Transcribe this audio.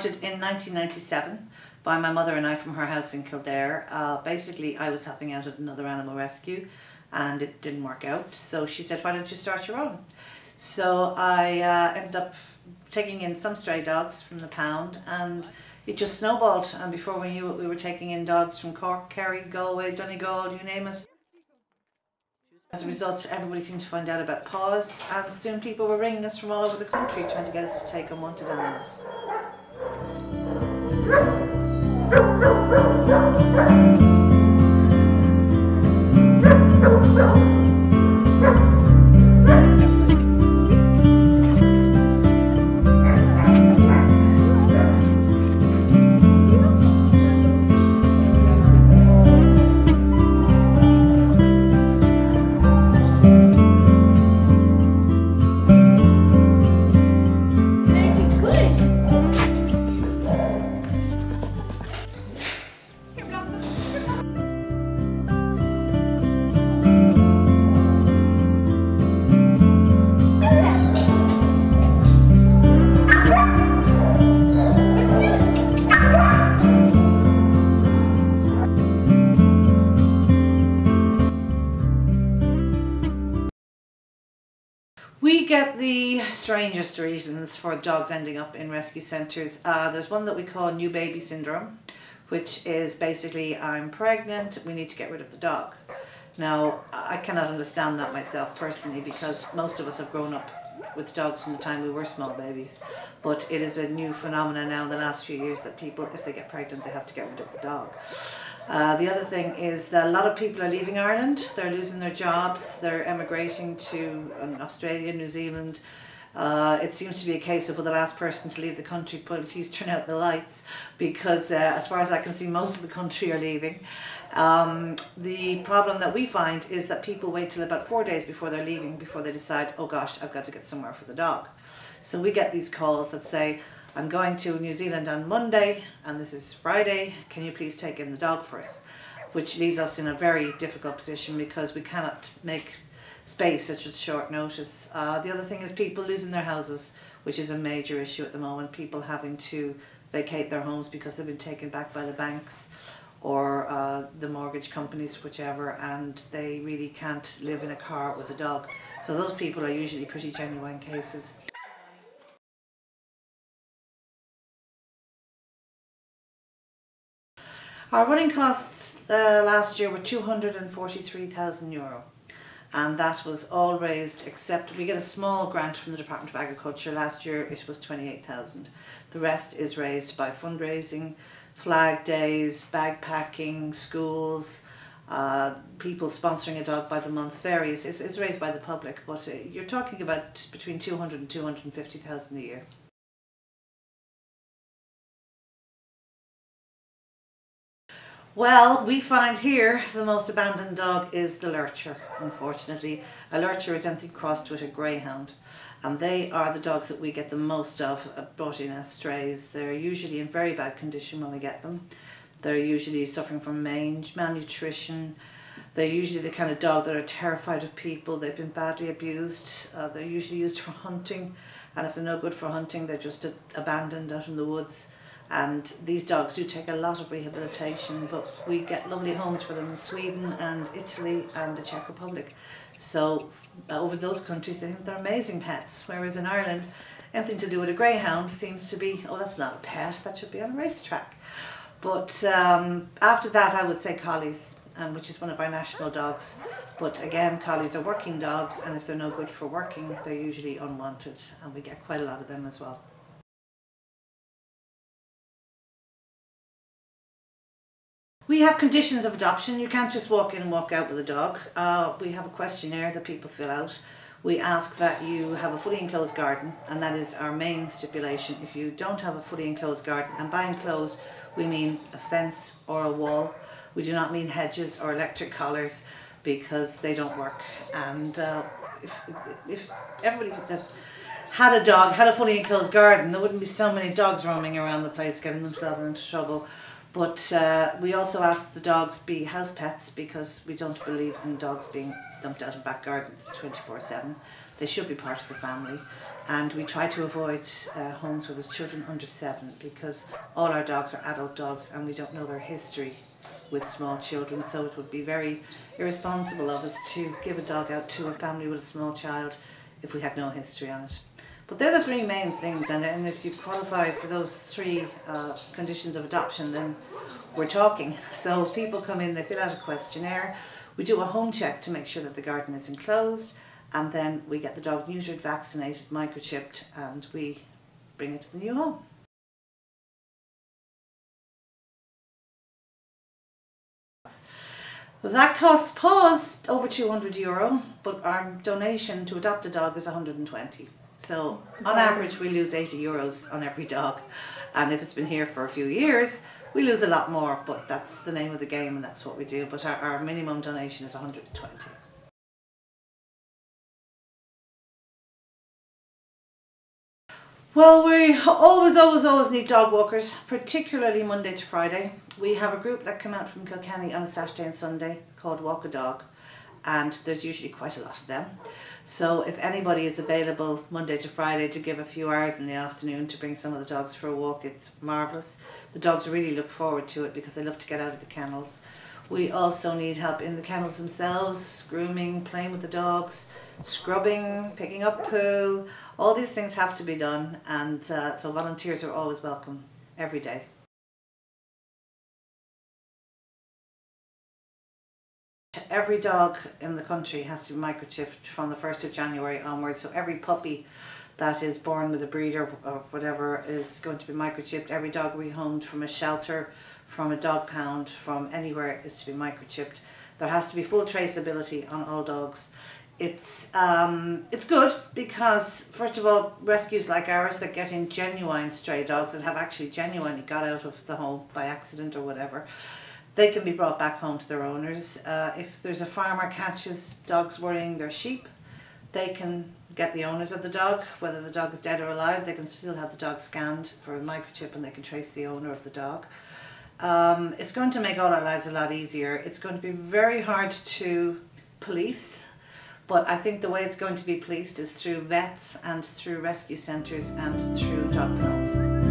started in 1997 by my mother and I from her house in Kildare. Basically, I was helping out at another animal rescue and it didn't work out. So she said, why don't you start your own? So I ended up taking in some stray dogs from the pound, and it just snowballed. And before we knew it, we were taking in dogs from Cork, Kerry, Galway, Donegal, you name it. As a result, everybody seemed to find out about PAWS, and soon people were ringing us from all over the country trying to get us to take unwanted animals. We get the strangest reasons for dogs ending up in rescue centres. There's one that we call new baby syndrome, which is basically, I'm pregnant, we need to get rid of the dog. Now, I cannot understand that myself personally, because most of us have grown up with dogs from the time we were small babies. But it is a new phenomenon now in the last few years that people, if they get pregnant, they have to get rid of the dog. The other thing is that a lot of people are leaving Ireland. They're losing their jobs, they're emigrating to Australia, New Zealand. It seems to be a case of, well, the last person to leave the country, please turn out the lights, because as far as I can see, most of the country are leaving. The problem that we find is that people wait till about 4 days before they're leaving, before they decide, oh gosh, I've got to get somewhere for the dog. So we get these calls that say, I'm going to New Zealand on Monday and this is Friday, can you please take in the dog for us? Which leaves us in a very difficult position because we cannot make space at such short notice. The other thing is people losing their houses, which is a major issue at the moment. People having to vacate their homes because they've been taken back by the banks or the mortgage companies, whichever, and they really can't live in a car with a dog. So those people are usually pretty genuine cases. Our running costs last year were €243,000, and that was all raised except we get a small grant from the Department of Agriculture. Last year it was 28,000. The rest is raised by fundraising, flag days, bag packing, schools, people sponsoring a dog by the month, various. It's raised by the public, but you're talking about between 200 and 250,000 a year. Well, we find here the most abandoned dog is the lurcher, unfortunately. A lurcher is anything crossed with a greyhound, and they are the dogs that we get the most of brought in as strays. They're usually in very bad condition when we get them. They're usually suffering from mange, malnutrition. They're usually the kind of dog that are terrified of people. They've been badly abused. They're usually used for hunting, and if they're no good for hunting, they're just abandoned out in the woods. And these dogs do take a lot of rehabilitation, but we get lovely homes for them in Sweden and Italy and the Czech Republic. So over those countries they think they're amazing pets, whereas in Ireland anything to do with a greyhound seems to be, oh, that's not a pet, that should be on a racetrack. But after that I would say collies, which is one of our national dogs. But again, collies are working dogs, and if they're no good for working, they're usually unwanted, and we get quite a lot of them as well. We have conditions of adoption. You can't just walk in and walk out with a dog. We have a questionnaire that people fill out. We ask that you have a fully enclosed garden, and that is our main stipulation. If you don't have a fully enclosed garden, and by enclosed we mean a fence or a wall. We do not mean hedges or electric collars, because they don't work. And if everybody that had a dog had a fully enclosed garden, there wouldn't be so many dogs roaming around the place getting themselves into trouble. But we also ask the dogs be house pets, because we don't believe in dogs being dumped out in back gardens 24/7. They should be part of the family, and we try to avoid homes where there's children under 7, because all our dogs are adult dogs and we don't know their history with small children, so it would be very irresponsible of us to give a dog out to a family with a small child if we had no history on it. But they're the 3 main things, and if you qualify for those 3 conditions of adoption, then we're talking. So people come in, they fill out a questionnaire, we do a home check to make sure that the garden is enclosed, and then we get the dog neutered, vaccinated, microchipped, and we bring it to the new home. That costs PAWS over €200, but our donation to adopt a dog is 120. So on average we lose €80 on every dog, and if it's been here for a few years we lose a lot more, but that's the name of the game and that's what we do. But our minimum donation is 120. Well, we always need dog walkers, particularly Monday to Friday. We have a group that come out from Kilkenny on a Saturday and Sunday called Walk a Dog, and there's usually quite a lot of them. So if anybody is available Monday to Friday to give a few hours in the afternoon to bring some of the dogs for a walk, it's marvellous. The dogs really look forward to it because they love to get out of the kennels. We also need help in the kennels themselves, grooming, playing with the dogs, scrubbing, picking up poo. All these things have to be done, and so volunteers are always welcome every day. Every dog in the country has to be microchipped from the 1st of January onwards, so every puppy that is born with a breeder or whatever is going to be microchipped. Every dog rehomed from a shelter, from a dog pound, from anywhere is to be microchipped. There has to be full traceability on all dogs. It's good because, first of all, rescues like ours that get in genuine stray dogs that have actually genuinely got out of the home by accident or whatever, they can be brought back home to their owners. If there's a farmer catches dogs worrying their sheep, they can get the owners of the dog, whether the dog is dead or alive. They can still have the dog scanned for a microchip and they can trace the owner of the dog. It's going to make all our lives a lot easier. It's going to be very hard to police, but I think the way it's going to be policed is through vets and through rescue centres and through dog kennels.